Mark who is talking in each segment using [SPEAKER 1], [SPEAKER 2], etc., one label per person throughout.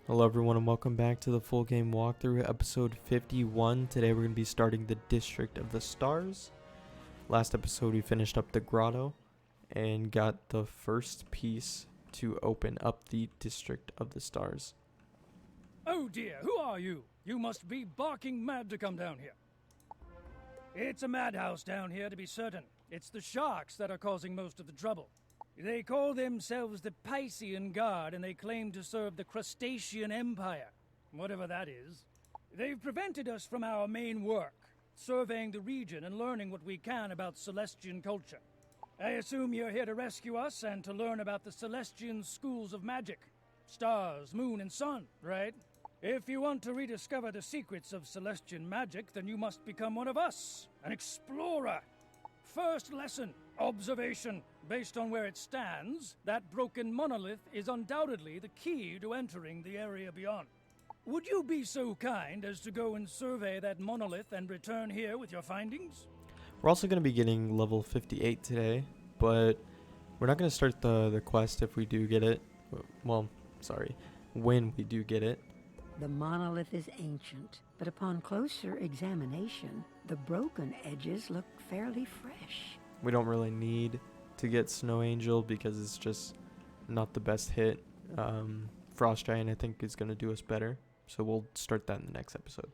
[SPEAKER 1] Hello everyone and welcome back to the full game walkthrough, episode 51. Today we're going to be starting the District of the Stars. Last episode we finished up the grotto and got the first piece to open up the District of the Stars.
[SPEAKER 2] Oh dear, who are you? You must be barking mad to come down here. It's a madhouse down here, to be certain. It's the sharks that are causing most of the trouble. They call themselves the Piscean Guard, and they claim to serve the Crustacean Empire, whatever that is. They've prevented us from our main work, surveying the region and learning what we can about Celestian culture. I assume you're here to rescue us and to learn about the Celestian schools of magic. Stars, moon, and sun, right? If you want to rediscover the secrets of Celestian magic, then you must become one of us, an explorer. First lesson, observation. Based on where it stands, that broken monolith is undoubtedly the key to entering the area beyond. Would you be so kind as to go and survey that monolith and return here with your findings?
[SPEAKER 1] We're also going to be getting level 58 today, but we're not going to start the quest if we do get it. Well, sorry, when we do get it.
[SPEAKER 3] The monolith is ancient, but upon closer examination, the broken edges look fairly fresh.
[SPEAKER 1] We don't really need to get Snow Angel because it's just not the best hit. Frost Giant I think is going to do us better, so we'll start that in the next episode.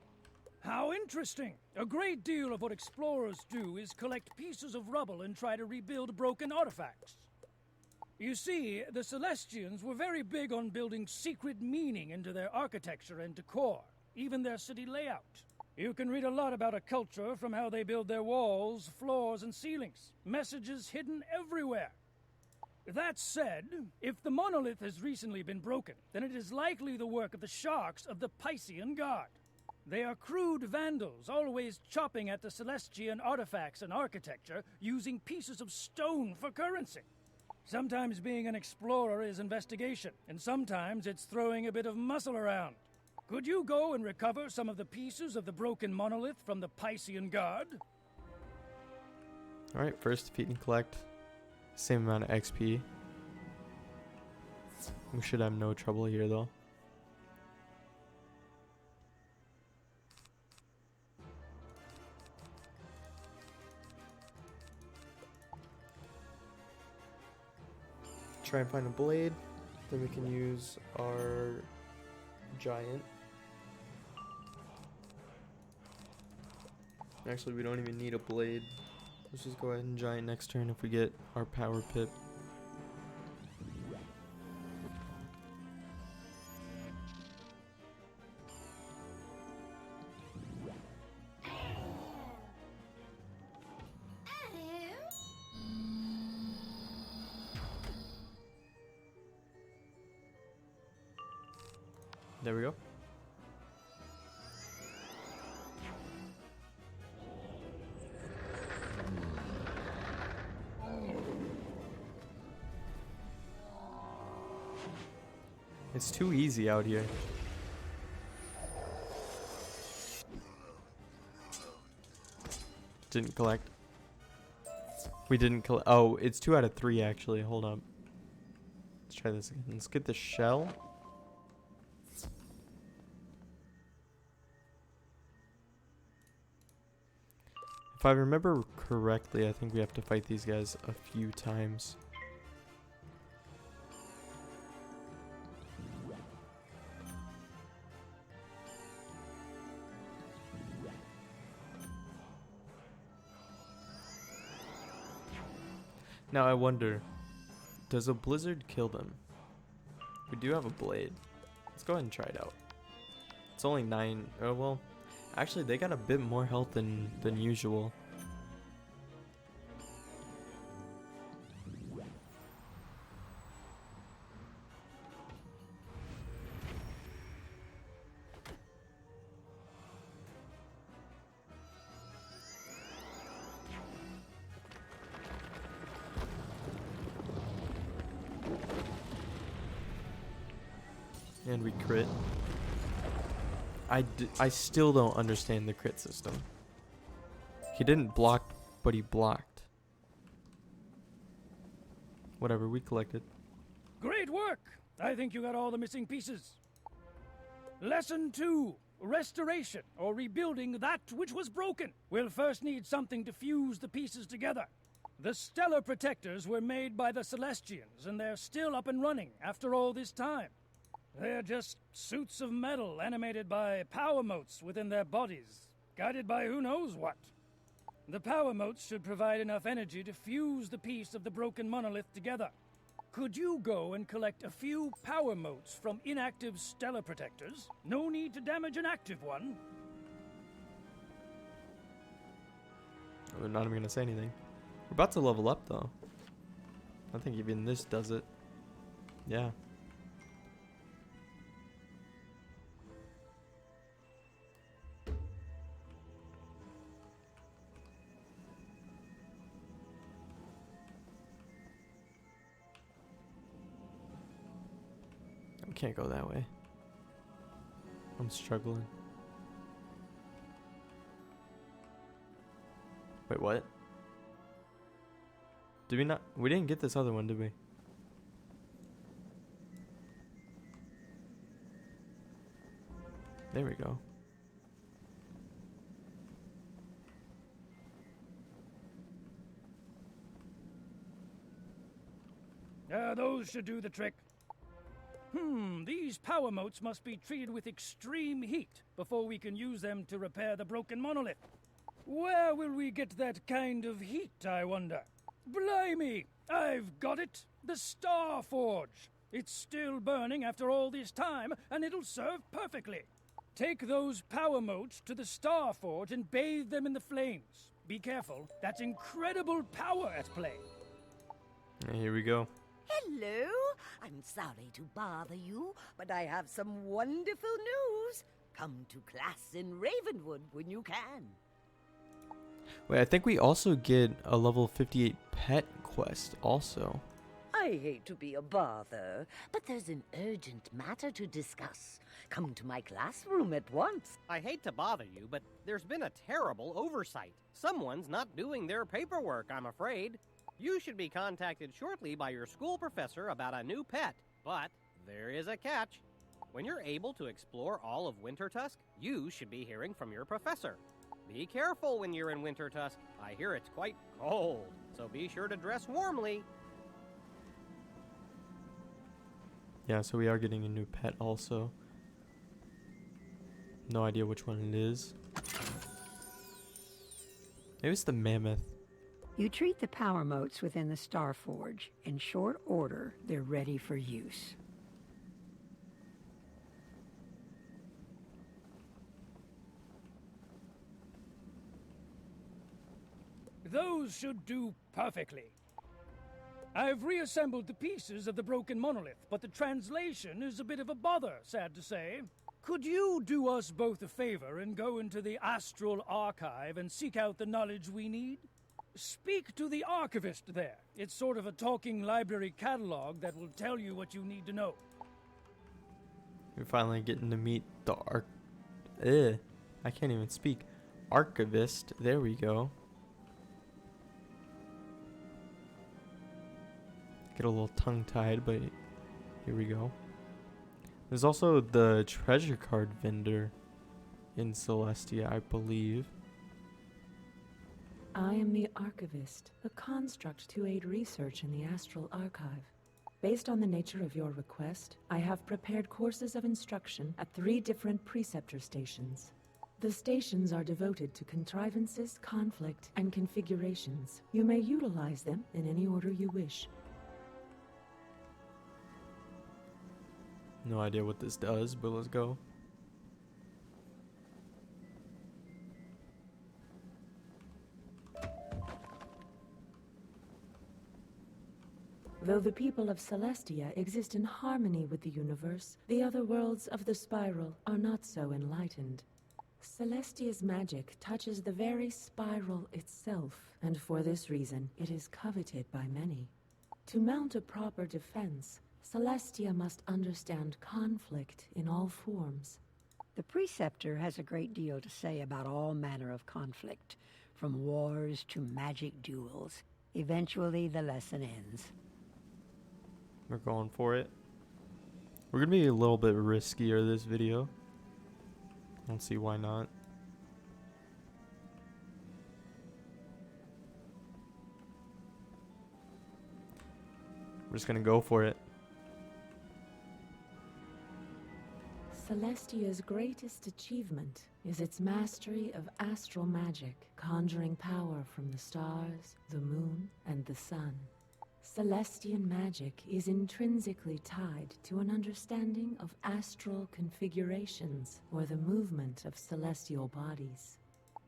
[SPEAKER 2] How interesting! A great deal of what explorers do is collect pieces of rubble and try to rebuild broken artifacts. You see, the Celestians were very big on building secret meaning into their architecture and decor, even their city layout. You can read a lot about a culture from how they build their walls, floors, and ceilings. Messages hidden everywhere. That said, if the monolith has recently been broken, then it is likely the work of the sharks of the Piscean Guard. They are crude vandals, always chopping at the Celestian artifacts and architecture, using pieces of stone for currency. Sometimes being an explorer is investigation, and sometimes it's throwing a bit of muscle around. Could you go and recover some of the pieces of the broken monolith from the Piscean Guard?
[SPEAKER 1] Alright, first defeat and collect same amount of XP. We should have no trouble here though. Try and find a blade, then we can use our giant. Actually, we don't even need a blade. Let's just go ahead and giant next turn if we get our power pip. There we go. It's too easy out here. Didn't collect. We didn't collect. Oh, it's 2 out of 3 actually. Hold up. Let's try this again. Let's get the shell. If I remember correctly, I think we have to fight these guys a few times. Now I wonder, does a blizzard kill them? We do have a blade. Let's go ahead and try it out. It's only 9. Oh well. Actually, they got a bit more health than usual. And we crit. I still don't understand the crit system. He didn't block, but he blocked. Whatever, we collected.
[SPEAKER 2] Great work! I think you got all the missing pieces. Lesson 2. Restoration, or rebuilding that which was broken. We'll first need something to fuse the pieces together. The stellar protectors were made by the Celestians, and they're still up and running after all this time. They're just suits of metal animated by power motes within their bodies, guided by who knows what. The power motes should provide enough energy to fuse the piece of the broken monolith together. Could you go and collect a few power motes from inactive stellar protectors? No need to damage an active one.
[SPEAKER 1] We're not even gonna say anything. We're about to level up though. I think even this does it. Yeah. I can't go that way. I'm struggling. Wait, what? Did we not? We didn't get this other one, did we? There we go.
[SPEAKER 2] Those should do the trick. These power motes must be treated with extreme heat before we can use them to repair the broken monolith. Where will we get that kind of heat, I wonder? Blimey! I've got it! The Star Forge! It's still burning after all this time, and it'll serve perfectly. Take those power motes to the Star Forge and bathe them in the flames. Be careful, that's incredible power at play.
[SPEAKER 1] And here we go.
[SPEAKER 4] Hello. I'm sorry to bother you, but I have some wonderful news. Come to class in Ravenwood when you can.
[SPEAKER 1] Wait, I think we also get a level 58 pet quest also.
[SPEAKER 4] I hate to be a bother, but there's an urgent matter to discuss. Come to my classroom at once.
[SPEAKER 5] I hate to bother you, but there's been a terrible oversight. Someone's not doing their paperwork, I'm afraid. You should be contacted shortly by your school professor about a new pet. But there is a catch. When you're able to explore all of Wintertusk, you should be hearing from your professor. Be careful when you're in Wintertusk. I hear it's quite cold, so be sure to dress warmly.
[SPEAKER 1] Yeah, so we are getting a new pet also. No idea which one it is. Maybe it's the mammoth.
[SPEAKER 3] You treat the power motes within the Star Forge. In short order, they're ready for use.
[SPEAKER 2] Those should do perfectly. I've reassembled the pieces of the broken monolith, but the translation is a bit of a bother, sad to say. Could you do us both a favor and go into the Astral Archive and seek out the knowledge we need? Speak to the archivist there. It's sort of a talking library catalog that will tell you what you need to know.
[SPEAKER 1] We're finally getting to meet the I can't even speak. Archivist. There we go. Get a little tongue-tied, but here we go. There's also the treasure card vendor in Celestia, I believe.
[SPEAKER 6] I am the archivist, a construct to aid research in the Astral Archive. Based on the nature of your request, I have prepared courses of instruction at 3 different preceptor stations. The stations are devoted to contrivances, conflict, and configurations. You may utilize them in any order you wish.
[SPEAKER 1] No idea what this does, but let's go.
[SPEAKER 6] Though the people of Celestia exist in harmony with the universe, the other worlds of the spiral are not so enlightened. Celestia's magic touches the very spiral itself, and for this reason, it is coveted by many. To mount a proper defense, Celestia must understand conflict in all forms.
[SPEAKER 3] The preceptor has a great deal to say about all manner of conflict, from wars to magic duels. Eventually, the lesson ends.
[SPEAKER 1] We're going for it. We're gonna be a little bit riskier this video. I don't see why not. We're just gonna go for it.
[SPEAKER 6] Celestia's greatest achievement is its mastery of astral magic, conjuring power from the stars, the moon, and the sun. Celestian magic is intrinsically tied to an understanding of astral configurations, or the movement of celestial bodies.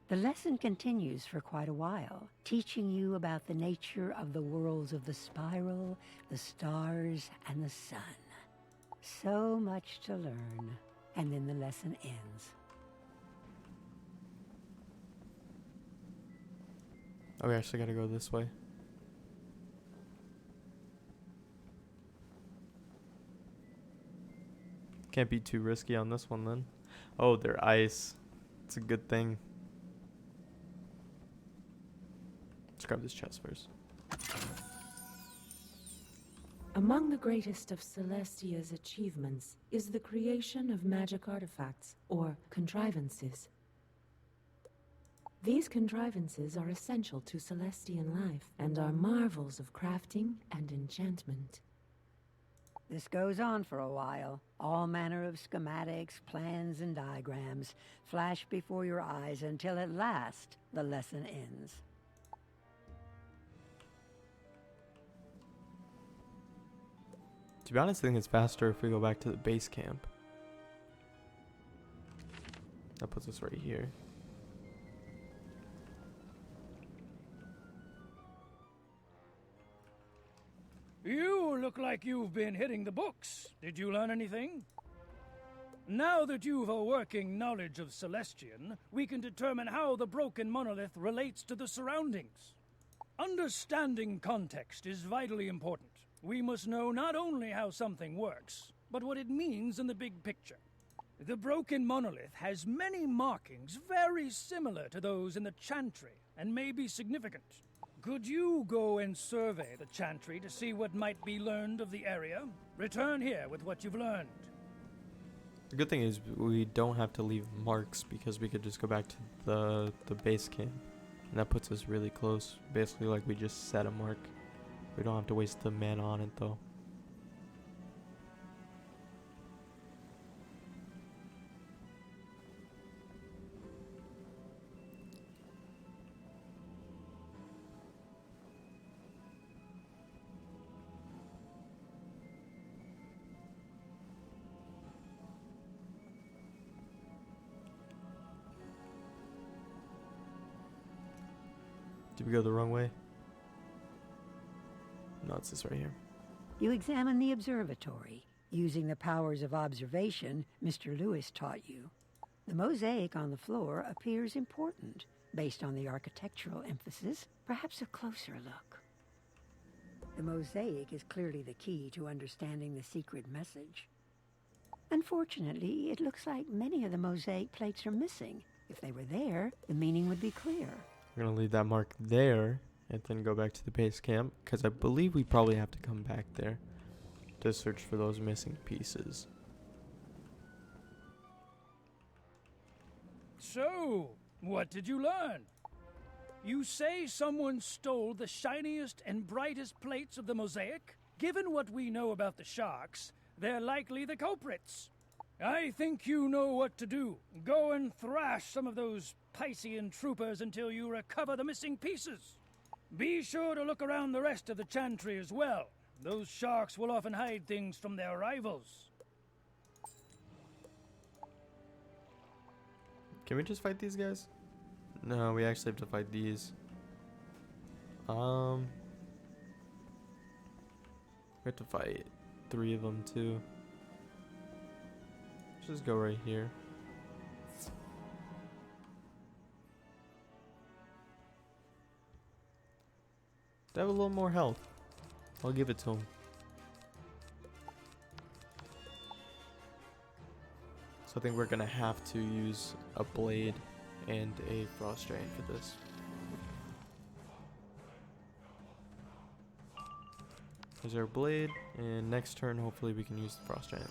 [SPEAKER 3] The lesson continues for quite a while, teaching you about the nature of the worlds of the spiral, the stars, and the sun. So much to learn, and then the lesson ends.
[SPEAKER 1] Oh, we actually gotta go this way. Can't be too risky on this one then. Oh, they're ice. It's a good thing. Let's grab this chest first.
[SPEAKER 6] Among the greatest of Celestia's achievements is the creation of magic artifacts, or contrivances. These contrivances are essential to Celestian life, and are marvels of crafting and enchantment.
[SPEAKER 3] This goes on for a while. All manner of schematics, plans, and diagrams flash before your eyes until at last the lesson ends.
[SPEAKER 1] To be honest, I think it's faster if we go back to the base camp. That puts us right here.
[SPEAKER 2] You look like you've been hitting the books. Did you learn anything? Now that you've a working knowledge of Celestian, we can determine how the broken monolith relates to the surroundings. Understanding context is vitally important. We must know not only how something works, but what it means in the big picture. The broken monolith has many markings very similar to those in the chantry, and may be significant. Could you go and survey the chantry to see what might be learned of the area? Return here with what you've learned.
[SPEAKER 1] The good thing is we don't have to leave marks because we could just go back to the base camp. And that puts us really close. Basically like we just set a mark. We don't have to waste the mana on it though. Did we go the wrong way? No, it's this right here.
[SPEAKER 3] You examine the observatory, using the powers of observation Mr. Lewis taught you. The mosaic on the floor appears important, based on the architectural emphasis. Perhaps a closer look. The mosaic is clearly the key to understanding the secret message. Unfortunately, it looks like many of the mosaic plates are missing. If they were there, the meaning would be clear.
[SPEAKER 1] We're gonna leave that mark there and then go back to the base camp because I believe we probably have to come back there to search for those missing pieces.
[SPEAKER 2] So, what did you learn? You say someone stole the shiniest and brightest plates of the mosaic? Given what we know about the sharks, they're likely the culprits. I think you know what to do. Go and thrash some of those Piscean troopers until you recover the missing pieces. Be sure to look around the rest of the chantry as well. Those sharks will often hide things from their rivals.
[SPEAKER 1] Can we just fight these guys? No, we actually have to fight these. We have to fight 3 of them too. Let's just go right here. To have a little more health, I'll give it to him. So I think we're gonna have to use a blade and a frost giant for this. There's our blade, and next turn hopefully we can use the frost giant.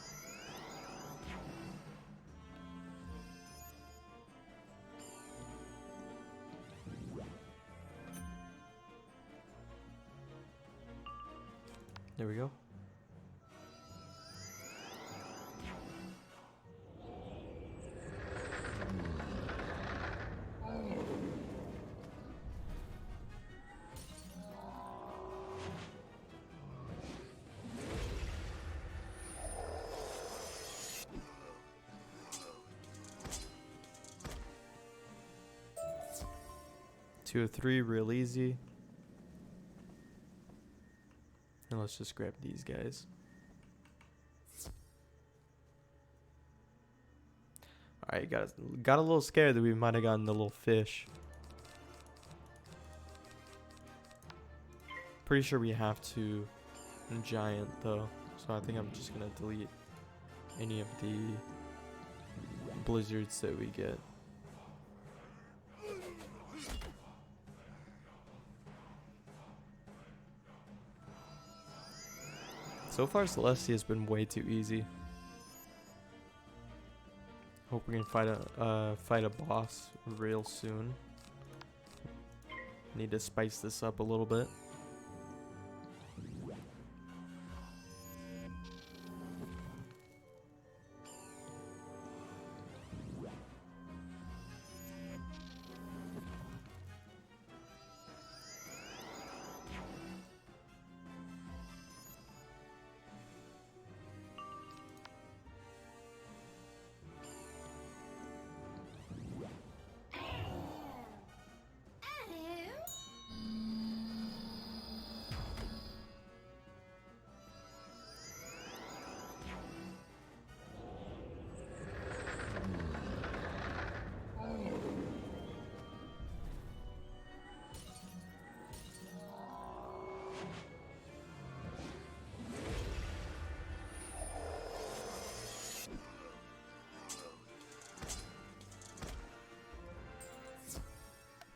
[SPEAKER 1] There we go. Two or three, real easy. And let's just grab these guys. Alright, got a little scared that we might have gotten the little fish. Pretty sure we have to giant though. So I think I'm just gonna delete any of the blizzards that we get. So far, Celestia has been way too easy. Hope we can fight a boss real soon. Need to spice this up a little bit.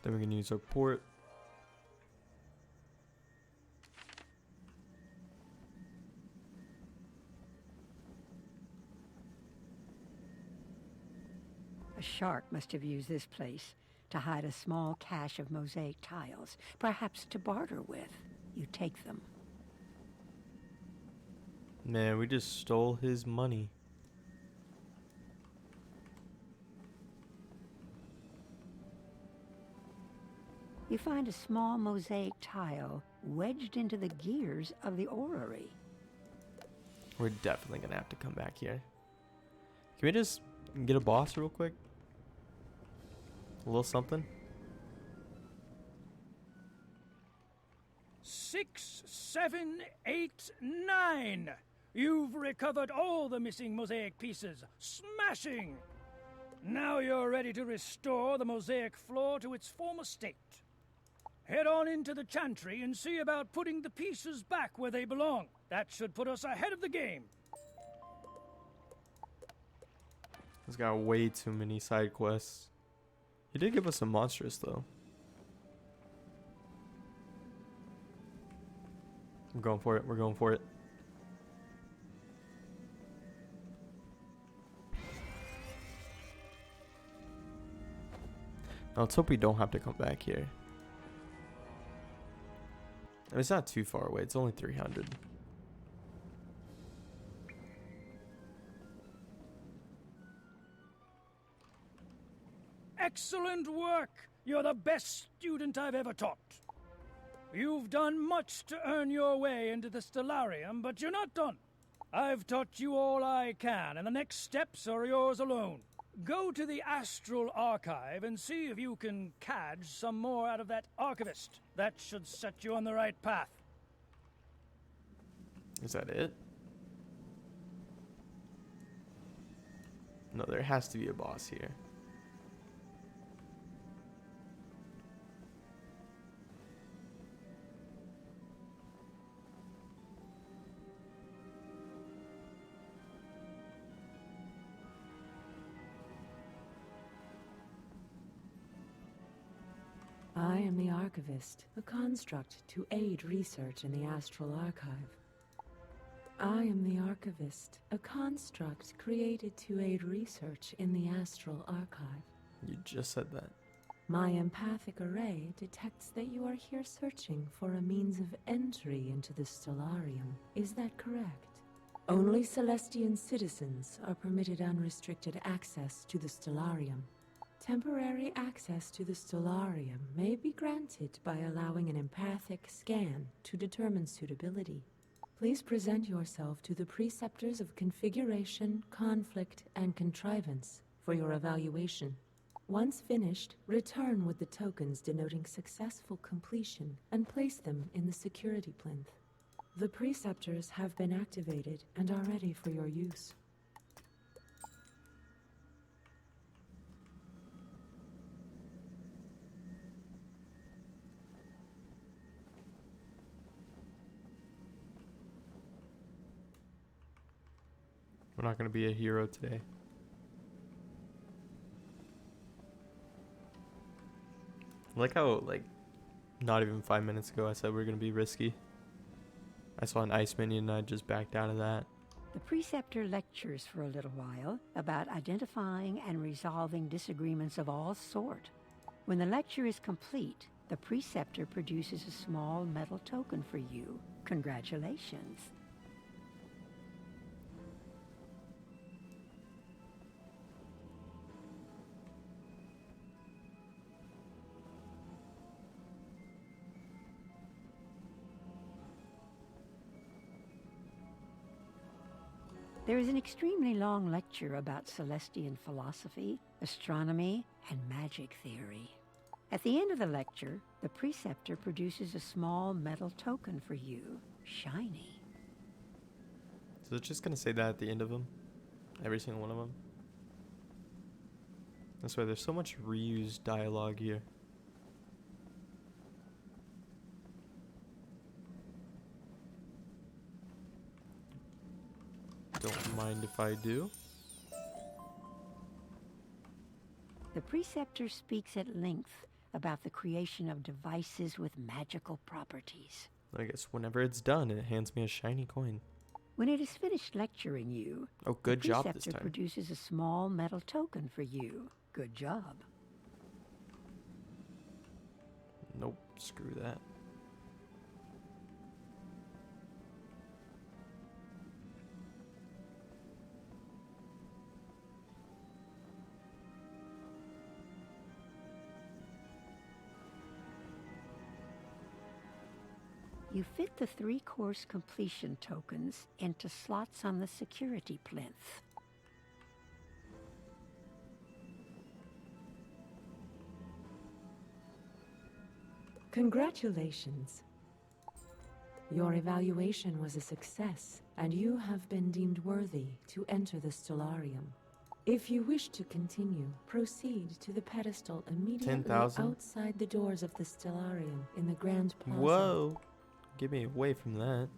[SPEAKER 1] Then we can use our port.
[SPEAKER 3] A shark must have used this place to hide a small cache of mosaic tiles, perhaps to barter with. You take them.
[SPEAKER 1] Man, we just stole his money.
[SPEAKER 3] You find a small mosaic tile wedged into the gears of the orrery.
[SPEAKER 1] We're definitely gonna have to come back here. Can we just get a boss real quick? A little something?
[SPEAKER 2] 6, 7, 8, 9. You've recovered all the missing mosaic pieces. Smashing! Now you're ready to restore the mosaic floor to its former state. Head on into the chantry and see about putting the pieces back where they belong. That should put us ahead of the game.
[SPEAKER 1] He's got way too many side quests. He did give us some monstrous though. I'm going for it. We're going for it. Now let's hope we don't have to come back here. It's not too far away. It's only 300.
[SPEAKER 2] Excellent work! You're the best student I've ever taught. You've done much to earn your way into the stellarium, but you're not done. I've taught you all I can, and the next steps are yours alone. Go to the Astral Archive and see if you can cadge some more out of that archivist. That should set you on the right path.
[SPEAKER 1] Is that it? No, there has to be a boss here.
[SPEAKER 6] I am the archivist, a construct to aid research in the Astral Archive. I am the archivist, a construct created to aid research in the Astral Archive.
[SPEAKER 1] You just said that.
[SPEAKER 6] My empathic array detects that you are here searching for a means of entry into the stellarium. Is that correct? Only Celestian citizens are permitted unrestricted access to the stellarium. Temporary access to the stellarium may be granted by allowing an empathic scan to determine suitability. Please present yourself to the preceptors of configuration, conflict, and contrivance for your evaluation. Once finished, return with the tokens denoting successful completion and place them in the security plinth. The preceptors have been activated and are ready for your use.
[SPEAKER 1] We're not going to be a hero today. I like how, like, not even 5 minutes ago I said we are going to be risky. I saw an ice minion and I just backed out of that.
[SPEAKER 3] The preceptor lectures for a little while about identifying and resolving disagreements of all sort. When the lecture is complete, the preceptor produces a small metal token for you. Congratulations. There is an extremely long lecture about Celestian philosophy, astronomy, and magic theory. At the end of the lecture, the preceptor produces a small metal token for you, shiny.
[SPEAKER 1] So it's just going to say that at the end of them? Every single one of them? That's why there's so much reused dialogue here. Don't mind if I do.
[SPEAKER 3] The preceptor speaks at length about the creation of devices with magical properties.
[SPEAKER 1] I guess whenever it's done, it hands me a shiny coin.
[SPEAKER 3] When it is finished lecturing you,
[SPEAKER 1] Oh, good
[SPEAKER 3] the
[SPEAKER 1] job this
[SPEAKER 3] preceptor
[SPEAKER 1] time.
[SPEAKER 3] produces a small metal token for you. Good job.
[SPEAKER 1] Nope, screw that.
[SPEAKER 3] You fit the 3-course completion tokens into slots on the security plinth.
[SPEAKER 6] Congratulations. Your evaluation was a success, and you have been deemed worthy to enter the stellarium. If you wish to continue, proceed to the pedestal immediately
[SPEAKER 1] 10,000?
[SPEAKER 6] outside the doors of the stellarium in the Grand Plaza.
[SPEAKER 1] Whoa! Get me away from that.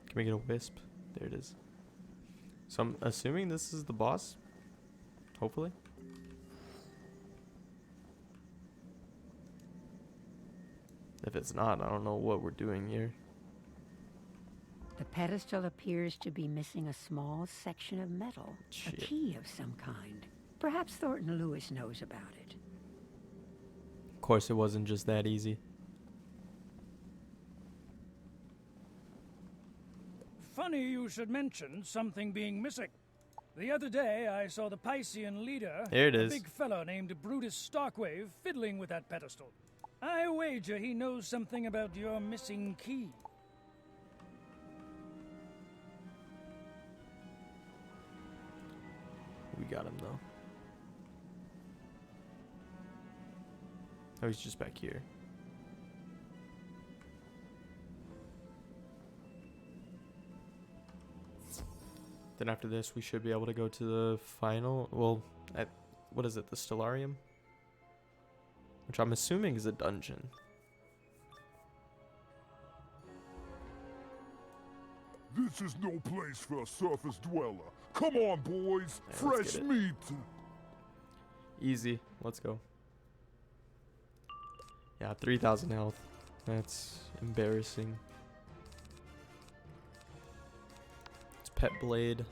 [SPEAKER 1] Can we get a wisp? There it is. So I'm assuming this is the boss? Hopefully. If it's not, I don't know what we're doing here.
[SPEAKER 3] The pedestal appears to be missing a small section of metal,
[SPEAKER 1] Shit.
[SPEAKER 3] a key of some kind. Perhaps Thornton Lewis knows about it.
[SPEAKER 1] Of course, it wasn't just that easy.
[SPEAKER 2] Funny you should mention something being missing. The other day, I saw the Piscean leader,
[SPEAKER 1] There it
[SPEAKER 2] a
[SPEAKER 1] is.
[SPEAKER 2] big fellow named Brutus Starkwave, fiddling with that pedestal. I wager he knows something about your missing key.
[SPEAKER 1] We got him though. Oh, he's just back here. Then after this, we should be able to go to the final. Well, what is it? The stellarium, which I'm assuming is a dungeon.
[SPEAKER 7] This is no place for a surface dweller. Come on, boys.
[SPEAKER 1] Yeah, let's
[SPEAKER 7] Fresh
[SPEAKER 1] get it.
[SPEAKER 7] meat.
[SPEAKER 1] Easy. Let's go. Yeah, 3,000 health. That's embarrassing. pet blade.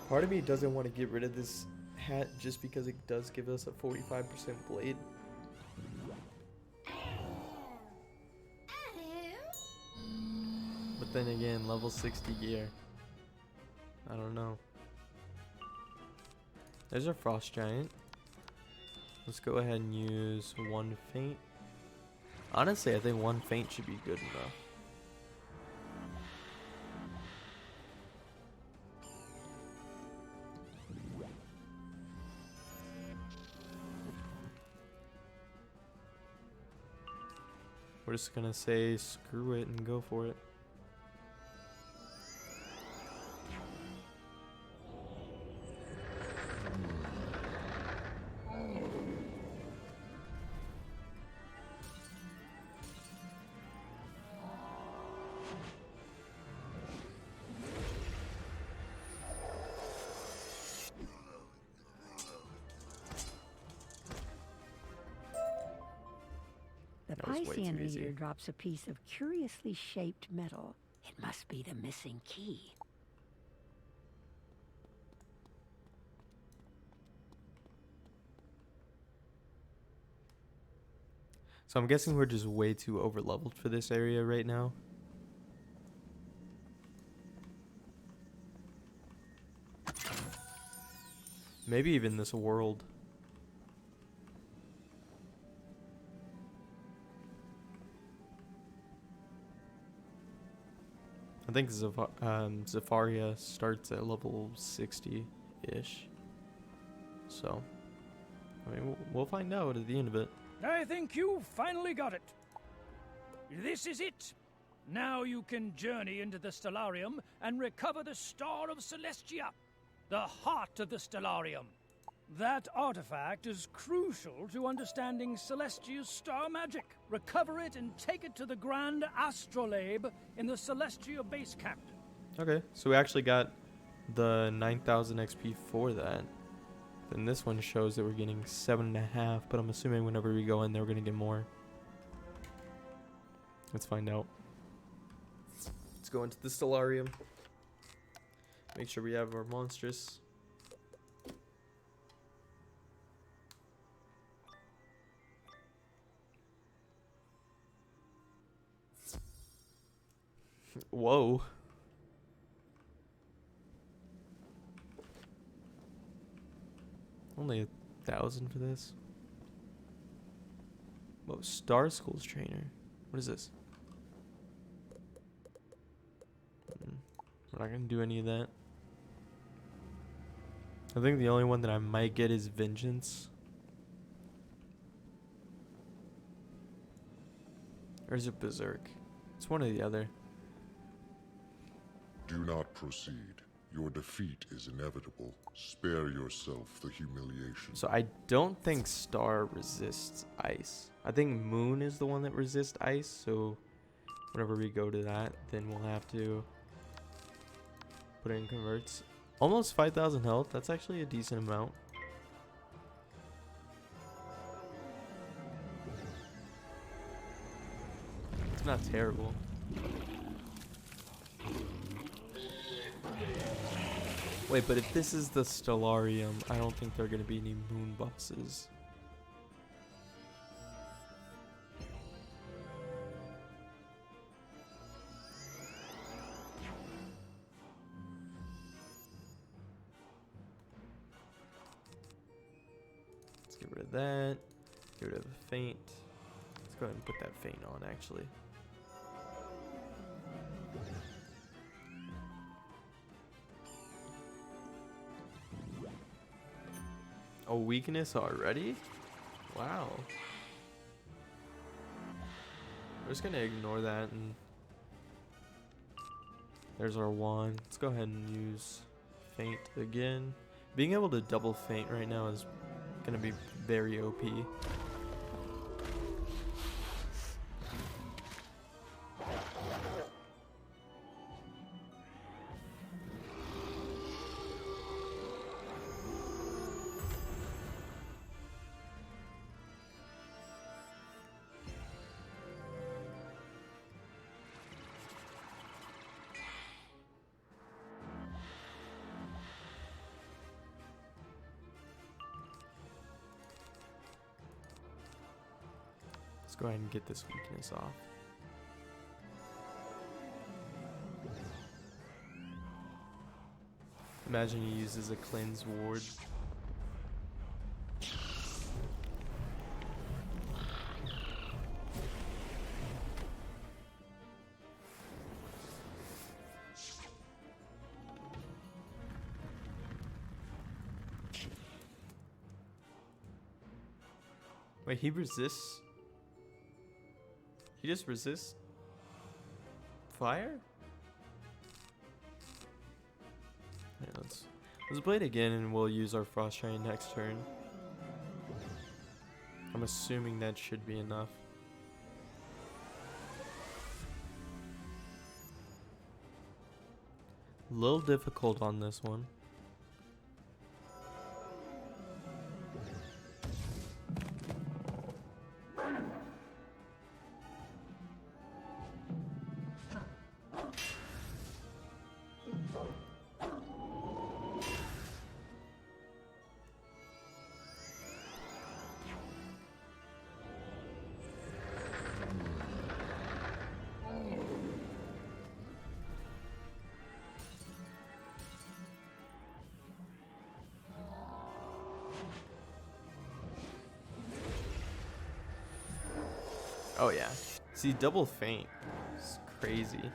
[SPEAKER 1] Part of me doesn't want to get rid of this hat just because it does give us a 45% blade. But then again, level 60 gear. I don't know. There's our frost giant. Let's go ahead and use one feint. Honestly, I think one feint should be good enough. We're just gonna say screw it and go for it.
[SPEAKER 3] The
[SPEAKER 1] That was way too
[SPEAKER 3] Piscean
[SPEAKER 1] easy.
[SPEAKER 3] leader drops a piece of curiously shaped metal. It must be the missing key.
[SPEAKER 1] So I'm guessing we're just way too over leveled for this area right now. Maybe even this world. I think Zafaria starts at level 60-ish. So, I mean, we'll find out at the end of it.
[SPEAKER 2] I think you finally got it. This is it. Now you can journey into the stellarium and recover the Star of Celestia, the heart of the stellarium. That artifact is crucial to understanding Celestia's star magic. Recover it and take it to the Grand Astrolabe in the Celestia base camp.
[SPEAKER 1] Okay, so we actually got the 9,000 XP for that. Then this one shows that we're getting 7.5, but I'm assuming whenever we go in there, we're going to get more. Let's find out. Let's go into the stellarium. Make sure we have our monstrous. Whoa. Only 1,000 for this. Whoa, Star School's trainer. What is this? We're not gonna do any of that. I think the only one that I might get is Vengeance. Or is it Berserk? It's one or the other.
[SPEAKER 7] Do not proceed. Your defeat is inevitable. Spare yourself the humiliation.
[SPEAKER 1] So I don't think Star resists ice. I think Moon is the one that resists ice. So whenever we go to that, then we'll have to put it in converts. Almost 5,000 health. That's actually a decent amount. It's not terrible. Wait, but if this is the stellarium, I don't think there are going to be any moon bosses. Let's get rid of that. Get rid of the feint. Let's go ahead and put that feint on, actually. A weakness already? Wow. We're just gonna ignore that, and there's our wand. Let's go ahead and use feint again. Being able to double feint right now is gonna be very OP. Let's go ahead and get this weakness off. Imagine he uses a cleanse ward. Wait, he resists? He just resists fire? Yeah, let's play it again and we'll use our frost train next turn. I'm assuming that should be enough. A little difficult on this one. Oh yeah. See, double feint. It's crazy.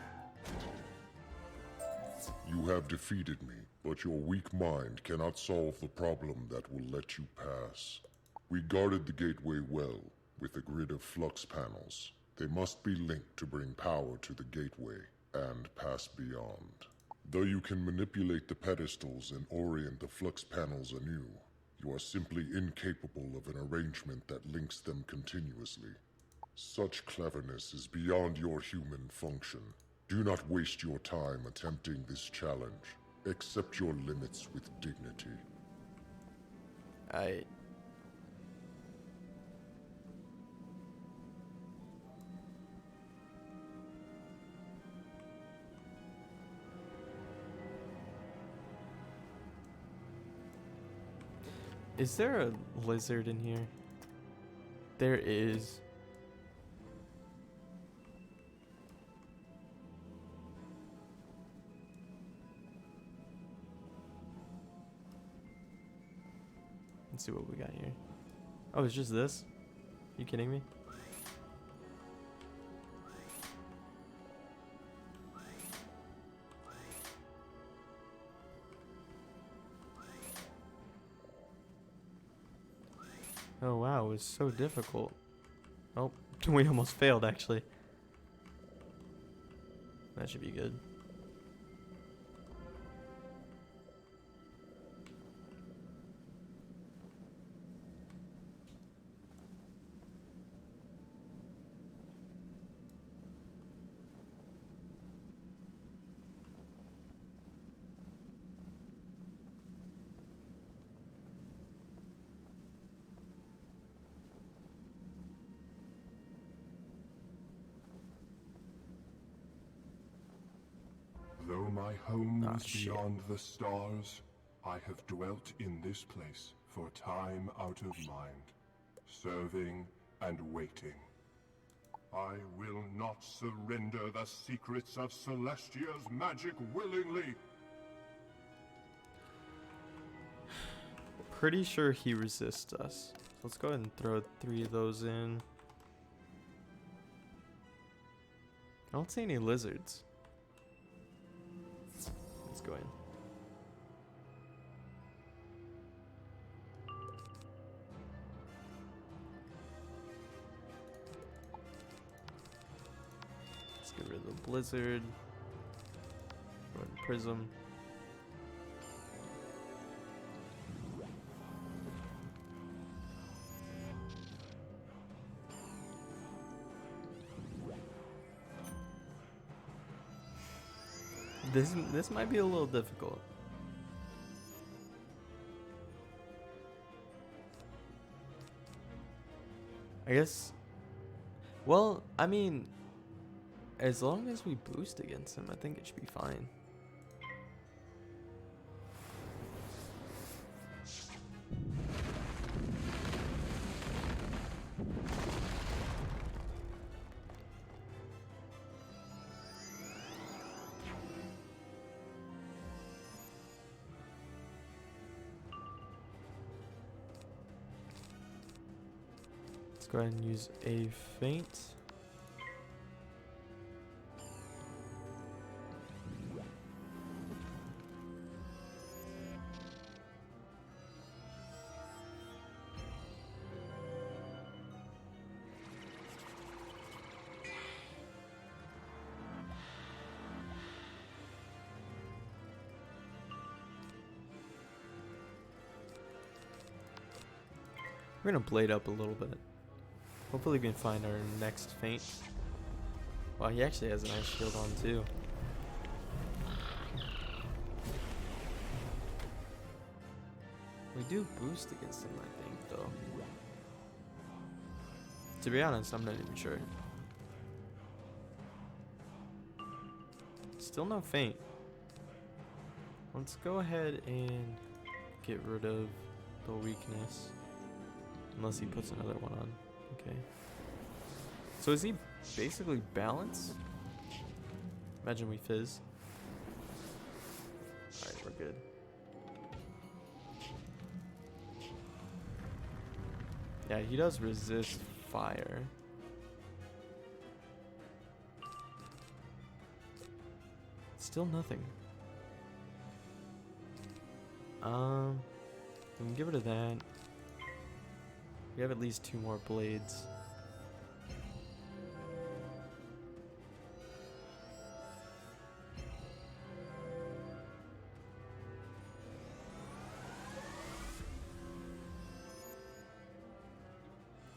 [SPEAKER 7] You have defeated me, but your weak mind cannot solve the problem that will let you pass. We guarded the gateway well, with a grid of flux panels. They must be linked to bring power to the gateway, and pass beyond. Though you can manipulate the pedestals and orient the flux panels anew, you are simply incapable of an arrangement that links them continuously. Such cleverness is beyond your human function. Do not waste your time attempting this challenge. Accept your limits with dignity.
[SPEAKER 1] Is there a lizard in here? There is. Let's see what we got here. Oh, it's just this? You kidding me? Oh wow, it was so difficult. Oh, we almost failed actually. That should be good.
[SPEAKER 8] Though my home is
[SPEAKER 1] shit.
[SPEAKER 8] beyond the stars, I have dwelt in this place for time out of mind, serving and waiting. I will not surrender the secrets of Celestia's magic willingly.
[SPEAKER 1] Pretty sure he resists us. Let's go ahead and throw 3 of those in. I don't see any lizards. Let's go in. Let's get rid of the blizzard. Go ahead and prism. This might be a little difficult. I guess. Well, I mean, as long as we boost against him, I think it should be fine. go ahead and use a feint. We're gonna blade up a little bit. Hopefully we can find our next feint. Wow, he actually has an ice shield on too. We do boost against him, I think, though. To be honest, I'm not even sure. Still no feint. Let's go ahead and get rid of the weakness. Unless he puts another one on. Okay. So is he basically balanced? Imagine we fizz. Alright, we're good. Yeah, he does resist fire. Still nothing. We can get rid of that. We have at least 2 more blades.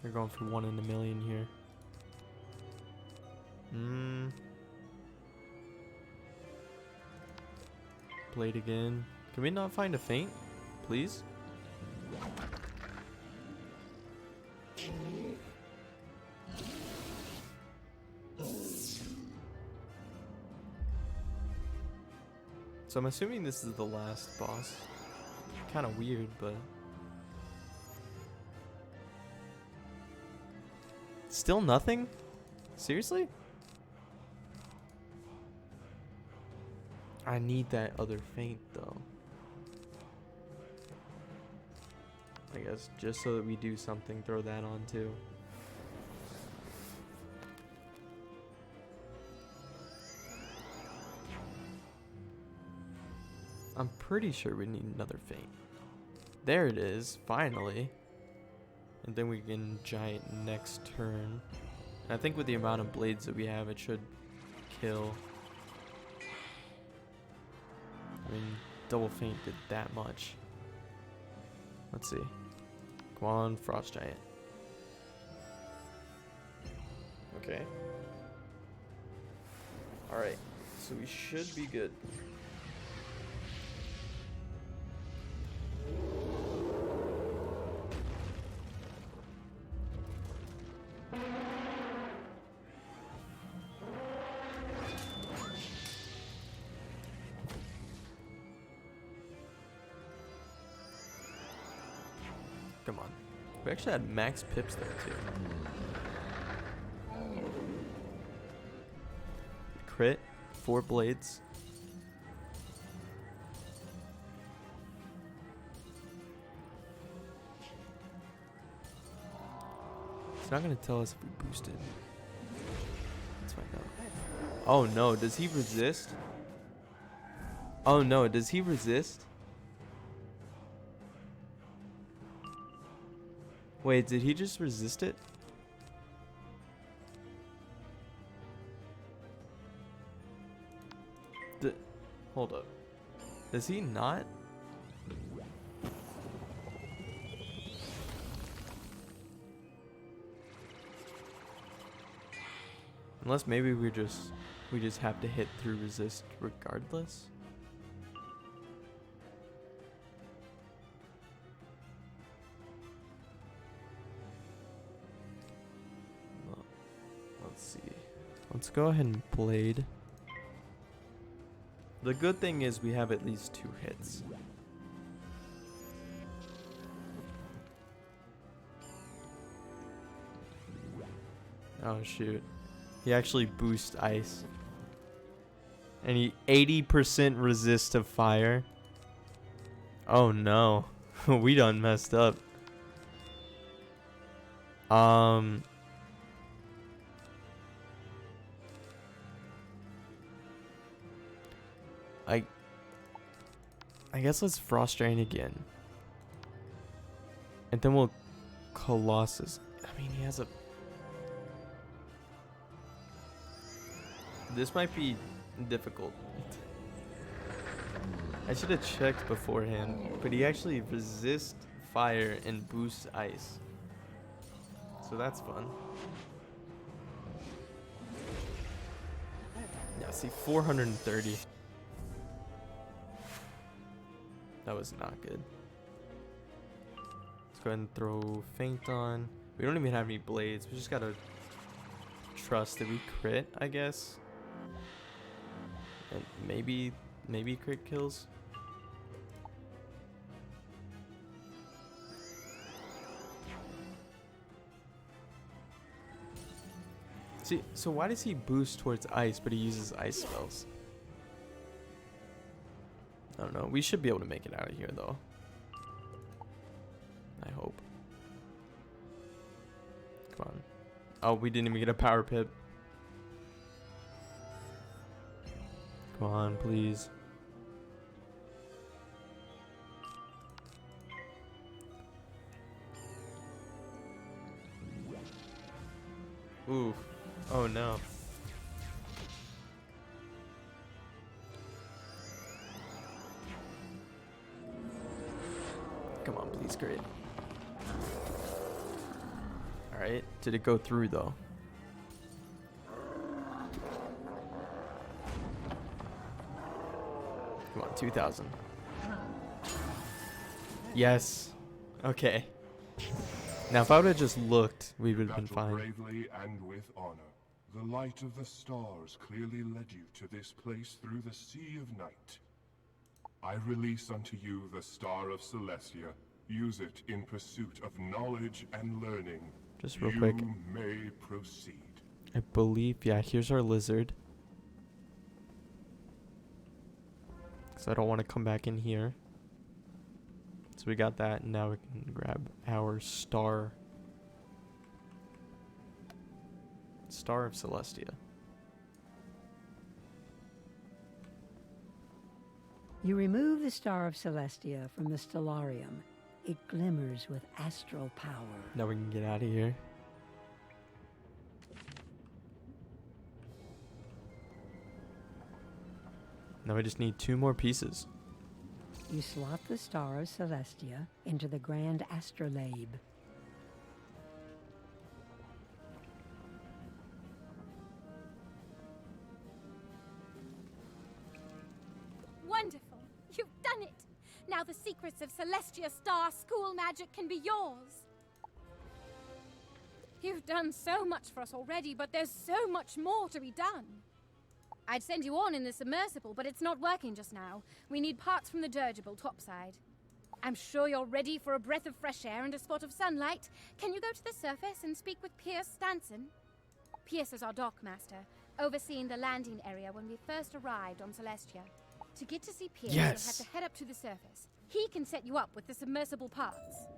[SPEAKER 1] They're going for 1 in a million here. Blade again. Can we not find a feint, please? So I'm assuming this is the last boss. Kind of weird, but still nothing? Seriously? I need that other feint though. I guess just so that we do something, throw that on too. I'm pretty sure we need another feint. There it is, finally. And then we can giant next turn. And I think with the amount of blades that we have, it should kill. I mean, double feint did that much. Let's see. Come on, Frost Giant. Okay. Alright, so we should be good. Come on. We actually had max pips there too. Crit, 4 blades. It's not gonna tell us if we boosted. Let's find out. Oh no, does he resist? Oh no, does he resist? Wait, did he just resist it? Hold up. Does he not? Unless maybe we just have to hit through resist regardless. Let's see. Let's go ahead and blade. The good thing is we have at least 2 hits. Oh shoot. He actually boosts ice. And he 80% resist to fire. Oh no. We done messed up. I guess let's Frost Drain again. And then we'll Colossus. I mean, he has a... This might be difficult. I should have checked beforehand, but he actually resists fire and boosts ice. So that's fun. Yeah, see, 430. That was not good. Let's go ahead and throw Faint on. We don't even have any blades. We just gotta trust that we crit, I guess. And maybe crit kills. See, so why does he boost towards ice, but he uses ice spells? I don't know. We should be able to make it out of here, though. I hope. Come on. Oh, we didn't even get a power pip. Come on, please. Oof. Oh no. Come on, please, great. Alright, did it go through though? Come on, 2,000. Yes. Okay. Now, if I would have just looked, we would have been fine.
[SPEAKER 8] Bravely and with honor. The light of the stars clearly led you to this place through the sea of night. I release unto you the Star of Celestia. Use it in pursuit of knowledge and learning.
[SPEAKER 1] Just real quick.
[SPEAKER 8] You may proceed.
[SPEAKER 1] I believe, yeah, here's our lizard. Because I don't want to come back in here. So we got that, and now we can grab our Star of Celestia.
[SPEAKER 3] You remove the Star of Celestia from the stellarium. It glimmers with astral power.
[SPEAKER 1] Now we can get out of here. Now we just need 2 more pieces.
[SPEAKER 3] You slot the Star of Celestia into the Grand Astrolabe.
[SPEAKER 9] Wonderful! You've done it! Now the secrets of Celestia Star school magic can be yours. You've done so much for us already, but there's so much more to be done. I'd send you on in the submersible, but it's not working just now. We need parts from the dirigible topside. I'm sure you're ready for a breath of fresh air and a spot of sunlight. Can you go to the surface and speak with Pierce Stanson? Pierce is our dock master, overseeing the landing area when we first arrived on Celestia. To get to see Pierce, you'll have to head up to the surface. He can set you up with the submersible parts.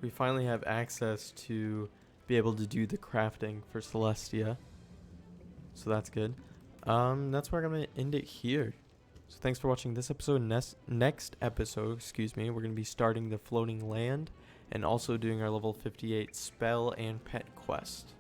[SPEAKER 1] We finally have access to be able to do the crafting for Celestia. So that's good. That's where I'm going to end it here. So thanks for watching this episode. Next episode, we're going to be starting the floating land and also doing our level 58 spell and pet quest.